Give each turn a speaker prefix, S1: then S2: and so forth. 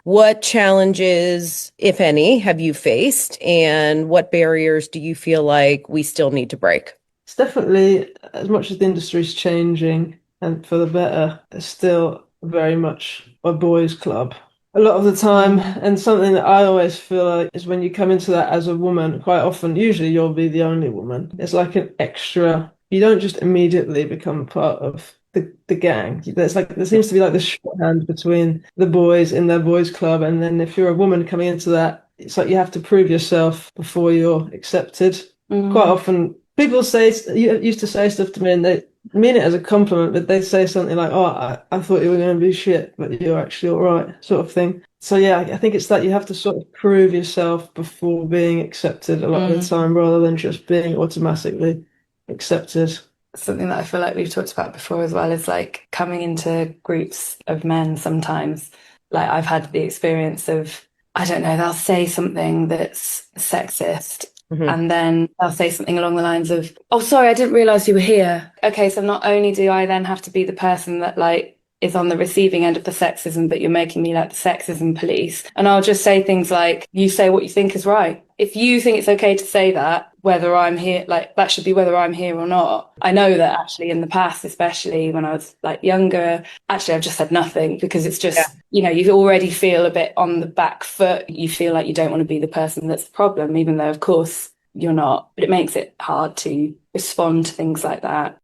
S1: What challenges, if any, have you faced, and what barriers do you feel like we still need to break?
S2: It's definitely, as much as the industry's changing and for the better, it's still very much a boys' club. A lot of the time, and something that I always feel like is when you come into that as a woman, quite often, usually you'll be the only woman. It's like an extra, you don't just immediately become part of the gang. There's like there seems to be like this shorthand between the boys in their boys' club, and then if you're a woman coming into that, it's like you have to prove yourself before you're accepted. Quite
S1: Mm.
S2: often people say you used to say stuff to me and they mean it as a compliment, but they say something like, "Oh, I thought you were going to be shit, but you're actually all right," sort of thing. So yeah, I think it's that you have to sort of prove yourself before being accepted a lot of the
S1: Mm.
S2: time, rather than just being automatically accepted.
S3: Something that I feel like we've talked about before as well is like coming into groups of men sometimes. Like I've had the experience of, I don't know, they'll say something that's sexist
S1: Mhm.
S3: and then they'll say something along the lines of, oh, sorry, I didn't realize you were here. Okay, so not only do I then have to be the person that like is on the receiving end of the sexism, but you're making me like the sexism police. And I'll just say things like, you say what you think is right. If you think it's okay to say that, whether I'm here, like that should be whether I'm here or not. I know that actually in the past, especially when I was like younger, actually I've just said nothing because it's
S1: Yeah.
S3: just, you already feel a bit on the back foot. You feel like you don't want to be the person that's the problem, even though of course you're not. But it makes it hard to respond to things like that.